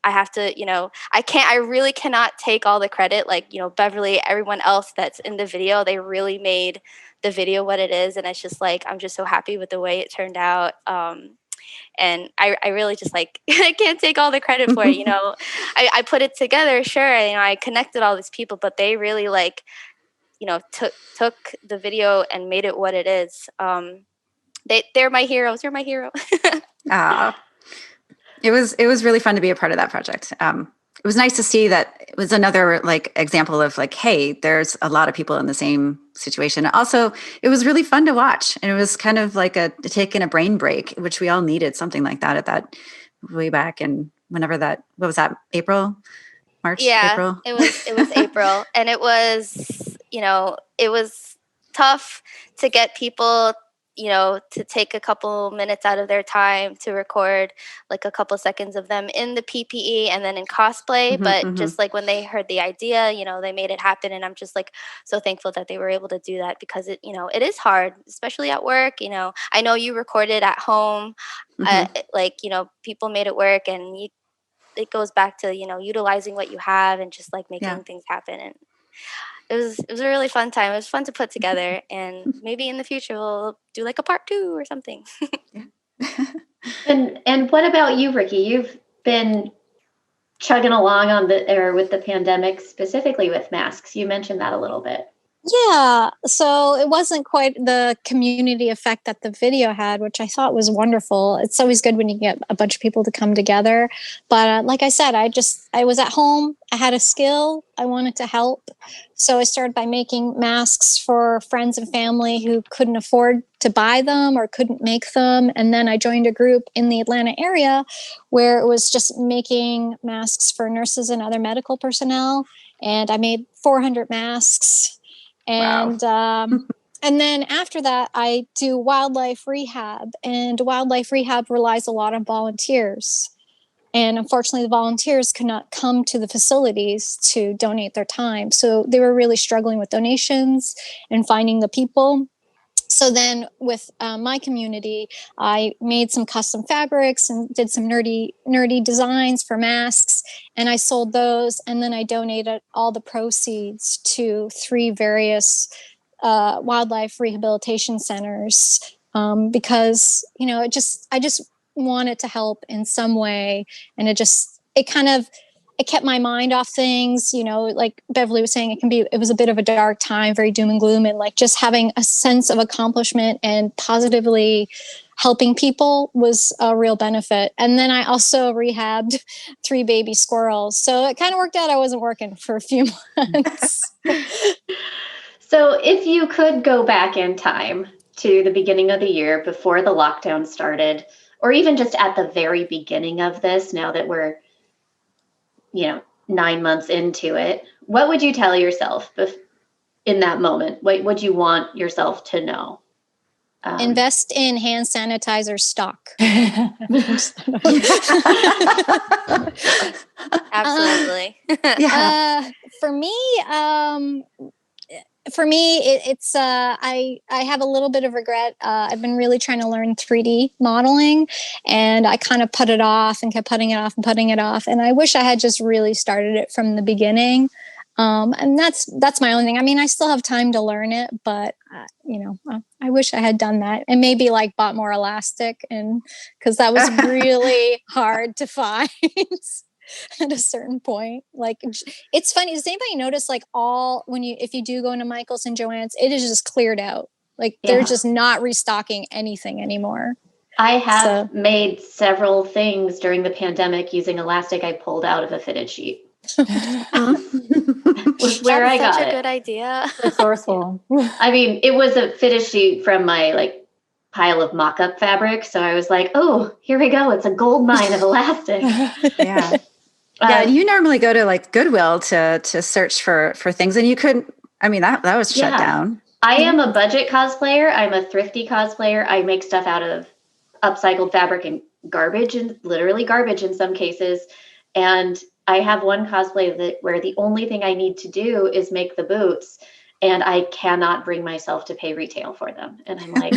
I have to, you know, I really cannot take all the credit. Like, you know, Beverly, everyone else that's in the video, they really made the video what it is. And it's just like, I'm just so happy with the way it turned out. And I really just like, I can't take all the credit for it. You know, I put it together, sure. And, you know, I connected all these people, but they really like, you know, took the video and made it what it is. They're my heroes. You're my hero. It was really fun to be a part of that project. It was nice to see that it was another like example of like, hey, there's a lot of people in the same situation. Also, it was really fun to watch, and it was kind of like taking a brain break, which we all needed something like that at that way back. And whenever that, what was that? March, Yeah, April. it was April, and it was, you know, it was tough to get people, you know, to take a couple minutes out of their time to record like a couple seconds of them in the PPE and then in cosplay. But just like when they heard the idea, you know, they made it happen. And I'm just like so thankful that they were able to do that, because it, you know, it is hard, especially at work. You know, I know you recorded at home, like, you know, people made it work, and it goes back to, you know, utilizing what you have and just like making things happen. And it was a really fun time. It was fun to put together, and maybe in the future we'll do like a part 2 or something. And what about you, Ricky? You've been chugging along with the pandemic, specifically with masks. You mentioned that a little bit. Yeah, so it wasn't quite the community effect that the video had, which I thought was wonderful. It's always good when you get a bunch of people to come together. But like I said, I was at home. I had a skill. I wanted to help. So I started by making masks for friends and family who couldn't afford to buy them or couldn't make them. And then I joined a group in the Atlanta area where it was just making masks for nurses and other medical personnel. And I made 400 masks. And and then after that, I do wildlife rehab, and wildlife rehab relies a lot on volunteers. And unfortunately, the volunteers could not come to the facilities to donate their time. So they were really struggling with donations and finding the people. So then with my community, I made some custom fabrics and did some nerdy designs for masks, and I sold those. And then I donated all the proceeds to 3 various wildlife rehabilitation centers, because, you know, I just wanted to help in some way. And it kept my mind off things, you know, like Beverly was saying, it was a bit of a dark time, very doom and gloom, and like just having a sense of accomplishment and positively helping people was a real benefit. And then I also rehabbed 3 baby squirrels. So it kind of worked out. I wasn't working for a few months. So if you could go back in time to the beginning of the year before the lockdown started, or even just at the very beginning of this, now that we're, you know, 9 months into it, what would you tell yourself in that moment? What would you want yourself to know? Invest in hand sanitizer stock. Absolutely. For me, it's I have a little bit of regret. I've been really trying to learn 3D modeling, and I kind of put it off and kept putting it off and putting it off. And I wish I had just really started it from the beginning. And that's my only thing. I mean, I still have time to learn it, but I wish I had done that, and maybe like bought more elastic, and because that was really hard to find. At a certain point. Like, it's funny, does anybody notice like if you do go into Michaels and Joann's, it is just cleared out, like they're just not restocking anything anymore. I have made several things during the pandemic using elastic I pulled out of a fitted sheet. Was where I got such a it. good idea. Resourceful. I mean, it was a fitted sheet from my like pile of mock-up fabric, so I was like, oh, here we go, it's a gold mine of elastic. Yeah. Yeah, you normally go to like Goodwill to search for things, and you couldn't. I mean, that was shut down. I am a budget cosplayer. I'm a thrifty cosplayer. I make stuff out of upcycled fabric and garbage, and literally garbage in some cases. And I have one cosplay where the only thing I need to do is make the boots, and I cannot bring myself to pay retail for them. And I'm like,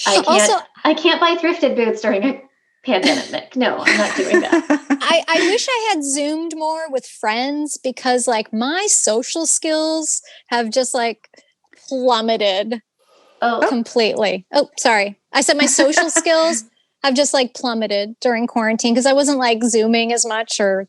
I can't buy thrifted boots during a pandemic. No, I'm not doing that. I wish I had Zoomed more with friends, because like my social skills have just like plummeted completely. Oh, sorry. I said my social skills have just like plummeted during quarantine because I wasn't like Zooming as much, or,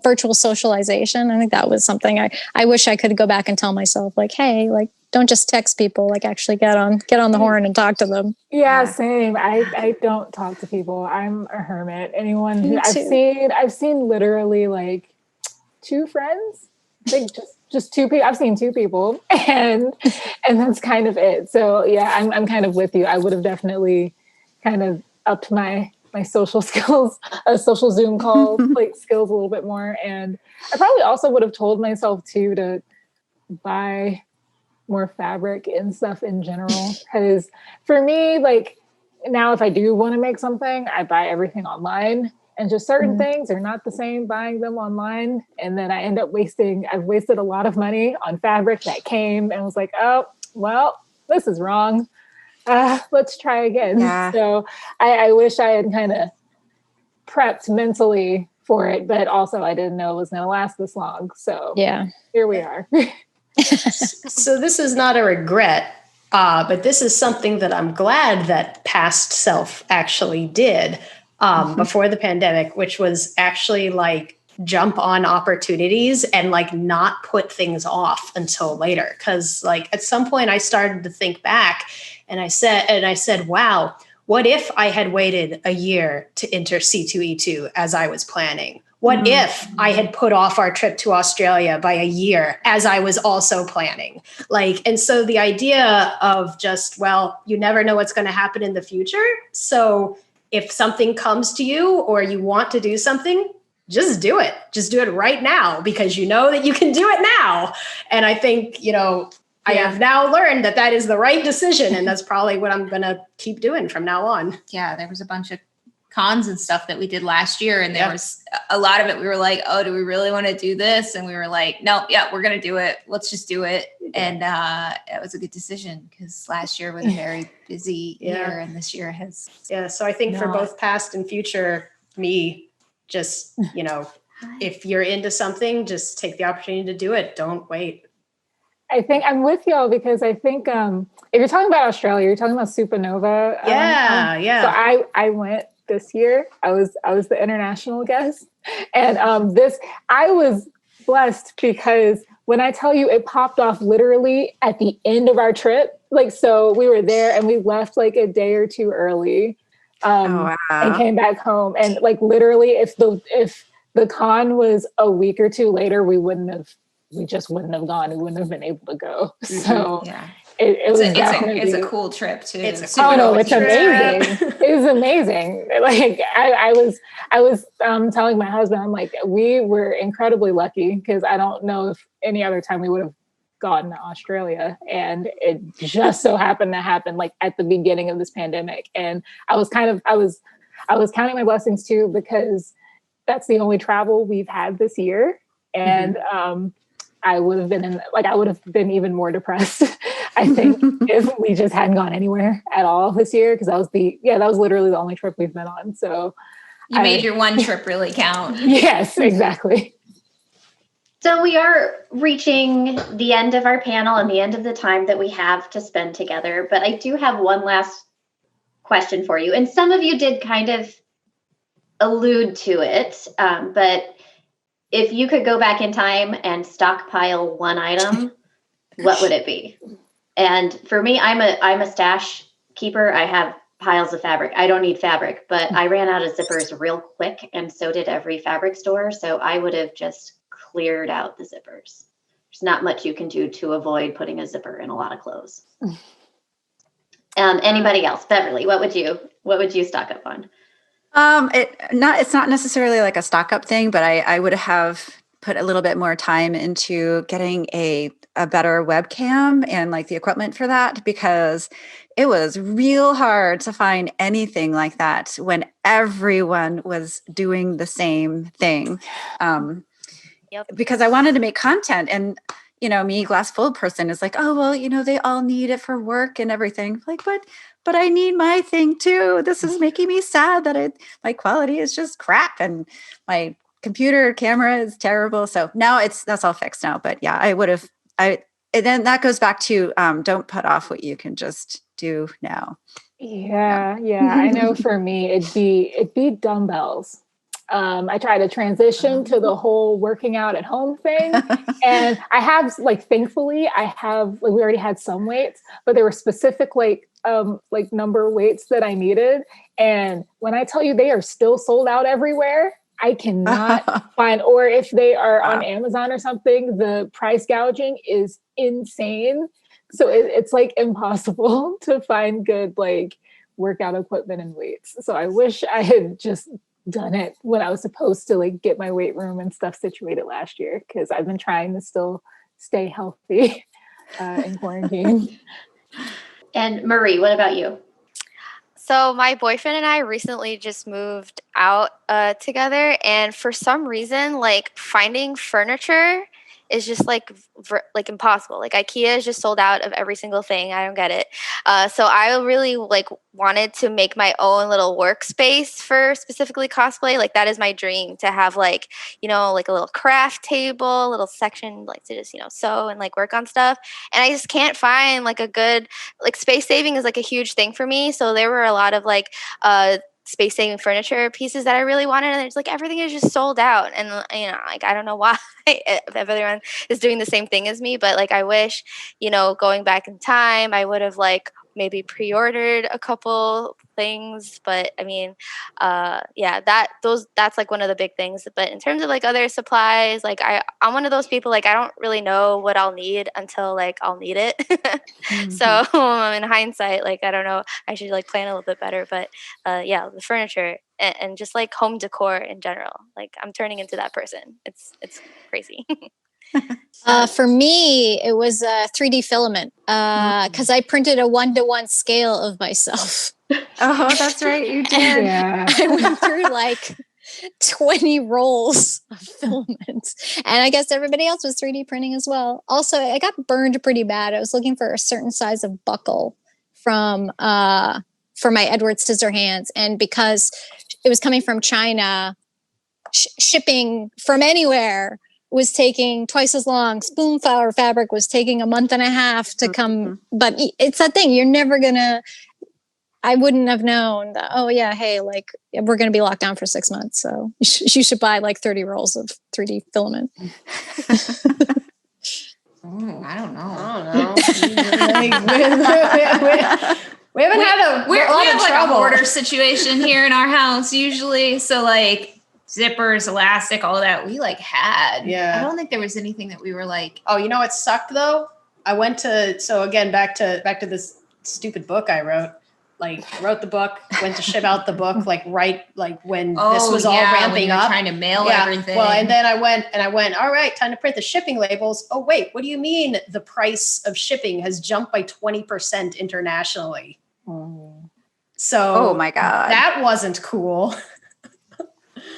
virtual socialization. I think that was something I wish I could go back and tell myself, like, hey, like, don't just text people, like actually get on the horn and talk to them. Yeah, same. I don't talk to people. I'm a hermit. Anyone who I've seen literally like 2 friends, like just 2 people. I've seen 2 people, and that's kind of it. So yeah, I'm kind of with you. I would have definitely kind of upped my social skills, social Zoom calls, like skills a little bit more. And I probably also would have told myself too to buy more fabric and stuff in general, because for me, like now if I do want to make something, I buy everything online, and just certain things are not the same buying them online, and then I end up I've wasted a lot of money on fabric that came and was like, oh well, this is wrong, let's try again. So I wish I had kind of prepped mentally for it, but also I didn't know it was going to last this long, so yeah, here we are. So this is not a regret, but this is something that I'm glad that past self actually did before the pandemic, which was actually like jump on opportunities and like not put things off until later. Because like at some point I started to think back, and I said, wow, what if I had waited a year to enter C2E2 as I was planning? What if I had put off our trip to Australia by a year as I was also planning? Like, and so the idea of just, well, you never know what's going to happen in the future. So if something comes to you or you want to do something, just do it. Just do it right now, because you know that you can do it now. And I think, I have now learned that is the right decision. And that's probably what I'm going to keep doing from now on. Yeah, there was a bunch of cons and stuff that we did last year, and there was a lot of it we were like, oh, do we really want to do this? And we were like, no, we're gonna do it, let's just do it. And it was a good decision, because last year was a very busy year, and this year has so I think for both past and future me, just if you're into something, just take the opportunity to do it. Don't wait. I think I'm with y'all, because I think if you're talking about Australia, you're talking about Supernova. So I went this year. I was the international guest, and I was blessed, because when I tell you, it popped off literally at the end of our trip. Like, so we were there and we left like a day or 2 early, and came back home. And like literally, if the con was a week or 2 later, we just wouldn't have gone. We wouldn't have been able to go. So it's a cool trip too. It's amazing. It was amazing. Like I was telling my husband, I'm like, we were incredibly lucky, because I don't know if any other time we would have gone to Australia, and it just so happened to happen like at the beginning of this pandemic. And I was counting my blessings too, because that's the only travel we've had this year. And I would have been even more depressed, I think, if we just hadn't gone anywhere at all this year, because that was literally the only trip we've been on. So you made your one trip really count. Yes, exactly. So we are reaching the end of our panel and the end of the time that we have to spend together, but I do have one last question for you. And some of you did kind of allude to it, but if you could go back in time and stockpile one item, what would it be? And for me, I'm a stash keeper. I have piles of fabric. I don't need fabric, but I ran out of zippers real quick, and so did every fabric store. So I would have just cleared out the zippers. There's not much you can do to avoid putting a zipper in a lot of clothes. Anybody else? Beverly, what would you stock up on? It's not necessarily like a stock up thing, but I would have put a little bit more time into getting a better webcam and like the equipment for that, because it was real hard to find anything like that when everyone was doing the same thing. Because I wanted to make content, and me, glass full person, is like, oh, well, they all need it for work and everything. Like, but I need my thing too. This is making me sad that my quality is just crap and my computer camera is terrible. So now that's all fixed now. But yeah, and then that goes back to don't put off what you can just do now. Yeah. I know for me, it'd be dumbbells. I try to transition to the whole working out at home thing. And I have thankfully we already had some weights, but there were specific number weights that I needed. And when I tell you they are still sold out everywhere, I cannot find, or if they are on Amazon or something, the price gouging is insane. So it's impossible to find good workout equipment and weights. So I wish I had just done it when I was supposed to get my weight room and stuff situated last year, because I've been trying to still stay healthy in quarantine. And Marie, what about you? So my boyfriend and I recently just moved out together, and for some reason, finding furniture is just impossible. IKEA is just sold out of every single thing. I don't get it. So I really wanted to make my own little workspace for specifically cosplay. That is my dream, to have a little craft table, a little section to just sew and work on stuff. And I just can't find a good space saving is a huge thing for me. So there were a lot of space saving furniture pieces that I really wanted, and it's everything is just sold out. And I don't know why if everyone is doing the same thing as me, but I wish going back in time I would have maybe pre-ordered a couple things. But I mean that's one of the big things. But in terms of other supplies, I'm one of those people I don't really know what I'll need until I'll need it. So in hindsight, I don't know, I should plan a little bit better. But the furniture and just home decor in general, I'm turning into that person. It's crazy. For me, it was 3D filament because I printed a 1-to-1 scale of myself. Oh, that's right, you did. Yeah. I went through 20 rolls of filament, and I guess everybody else was 3D printing as well. Also, I got burned pretty bad. I was looking for a certain size of buckle for my Edward Scissorhands, and because it was coming from China, shipping from anywhere was taking twice as long. Spoonflower fabric was taking a month and a half to come. But it's that thing. You're never I wouldn't have known that, oh yeah, hey, we're going to be locked down for 6 months. So you should buy 30 rolls of 3D filament. I don't know. We haven't had we have trouble. a hoarder situation here in our house usually. So zippers, elastic, all of that we had. Yeah. I don't think there was anything that we were Oh, you know what sucked though? I went to, so again, back to this stupid book I wrote. like wrote the book, went to ship out the book, like when this was all when ramping you were up. trying to mail everything. Well, and then I went, all right, time to print the shipping labels. Oh, wait, what do you mean the price of shipping has jumped by 20% internationally? So, oh my God, that wasn't cool.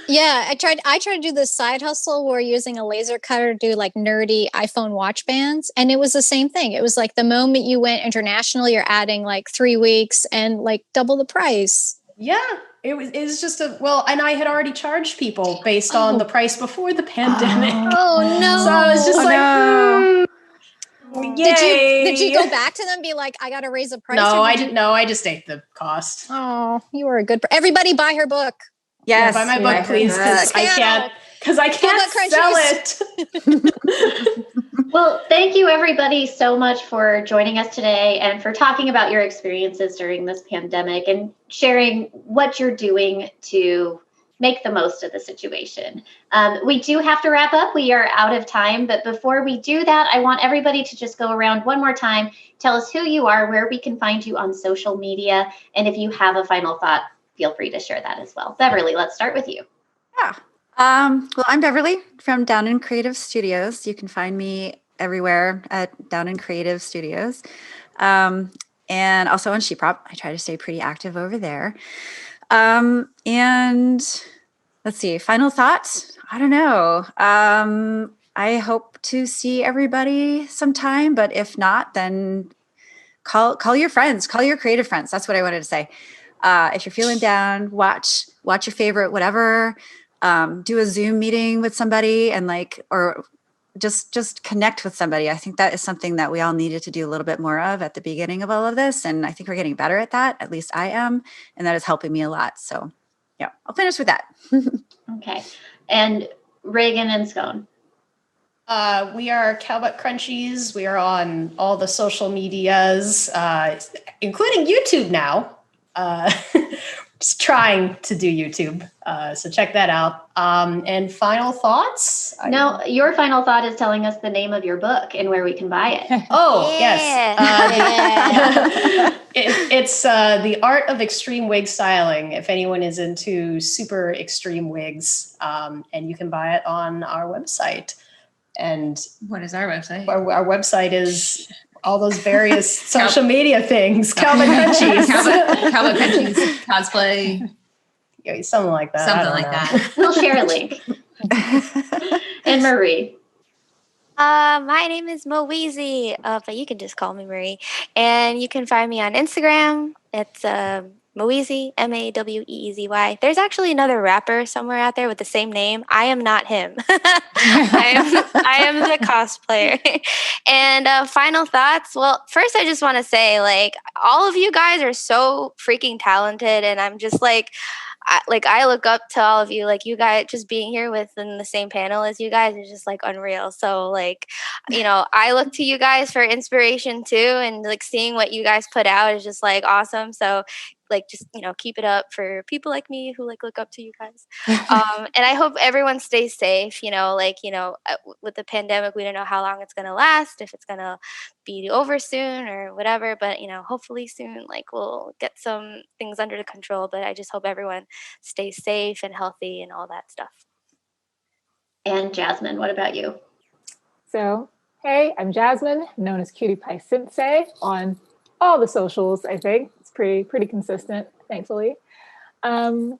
Yeah, I tried to do this side hustle where using a laser cutter to do like nerdy iPhone watch bands. And it was the same thing. It was like the moment you went international, you're adding like 3 weeks and like double the price. Yeah, it was just and I had already charged people based on the price before the pandemic. Oh no. So I was just Did you go back to them and be like, I got to raise the price? No, I didn't. No, I just ate the cost. Oh, you were a good. Everybody buy her book. yes, buy my book, please, because I can't sell it. Well, thank you everybody so much for joining us today and for talking about your experiences during this pandemic and sharing what you're doing to make the most of the situation. We do have to wrap up. We are out of time, but before we do that, I want everybody to just go around one more time, tell us who you are, where we can find you on social media, and if you have a final thought, feel free to share that as well. Beverly, let's start with you. Yeah. Well, I'm Beverly from Down in Creative Studios. You can find me everywhere at Down in Creative Studios. And also on SheProp. I try to stay pretty active over there. And let's see, final thoughts. I don't know. I hope to see everybody sometime, but if not, then call your friends, call your creative friends. That's what I wanted to say. If you're feeling down, watch your favorite, whatever, do a Zoom meeting with somebody and or just connect with somebody. I think that is something that we all needed to do a little bit more of at the beginning of all of this. And I think we're getting better at that. At least I am. And that is helping me a lot. So yeah, I'll finish with that. Okay. And Reagan and Scone. We are Cowbutt Crunchies. We are on all the social medias, including YouTube now. Just trying to do YouTube. So check that out. And final thoughts? No, your final thought is telling us the name of your book and where we can buy it. Oh, Yeah. yes. It's The Art of Extreme Wig Styling, if anyone is into super extreme wigs. And you can buy it on our website. And what is our website? Our website is all those various social media things. Cowbutt Crunchies. Cowbutt Crunchies, cosplay. Yeah, something like that. Something like that. We'll share a link. And Marie. My name is Moeezy, but you can just call me Marie. And you can find me on Instagram. It's Moeezy, Maweezy. There's actually another rapper somewhere out there with the same name. I am not him. I am the cosplayer. And final thoughts. Well, first I just want to say, all of you guys are so freaking talented, and I'm just I look up to all of you. You guys just being here within the same panel as you guys is just unreal. So I look to you guys for inspiration too, and seeing what you guys put out is just awesome. So just keep it up for people like me who look up to you guys. And I hope everyone stays safe. With the pandemic, we don't know how long it's gonna last, if it's gonna be over soon or whatever, but hopefully soon we'll get some things under the control. But I just hope everyone stays safe and healthy and all that stuff. And Jasmine, what about you? So, hey, I'm Jasmine, known as Cutie Pie Sensei on all the socials. I think it's pretty consistent, thankfully. Do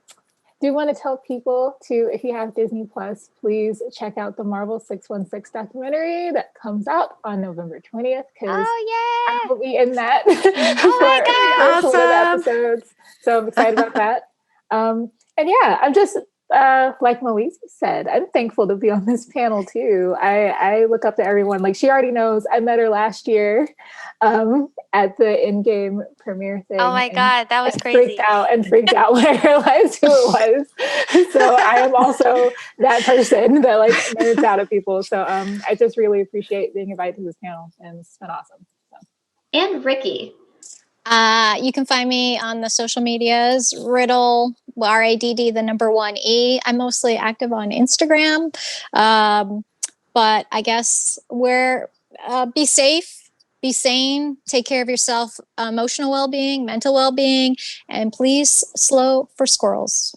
want to tell people to, if you have Disney Plus, please check out the Marvel 616 documentary that comes out on November 20th. Oh yeah! I will be in that Oh my God! awesome. Episodes. So I'm excited about that. And yeah, I'm just like Moeezy said, I'm thankful to be on this panel too. I look up to everyone. She already knows. I met her last year at the in-game premiere thing. Oh my God, that was crazy. Freaked out when I realized who it was. So I am also that person that nerds out of people. So I just really appreciate being invited to this panel, and it's been awesome. So. And Ricky. You can find me on the social medias, Riddle, RADD, the number 1E. I'm mostly active on Instagram. But I guess be safe, be sane, take care of yourself, emotional well-being, mental well-being, and please slow for squirrels.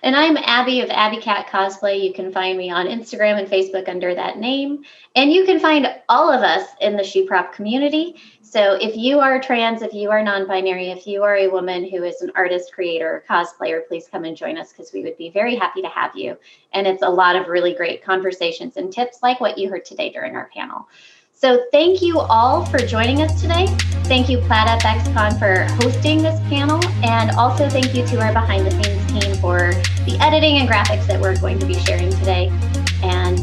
And I'm Abby of Abby Cat Cosplay. You can find me on Instagram and Facebook under that name. And you can find all of us in the SheProp community. So if you are trans, if you are non-binary, if you are a woman who is an artist, creator, cosplayer, please come and join us because we would be very happy to have you. And it's a lot of really great conversations and tips like what you heard today during our panel. So thank you all for joining us today. Thank you PlaidFX Con for hosting this panel. And also thank you to our behind the scenes team for the editing and graphics that we're going to be sharing today. And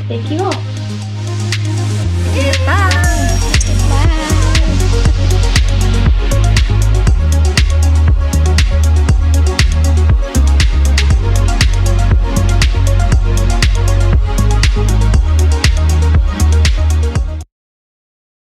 thank you all.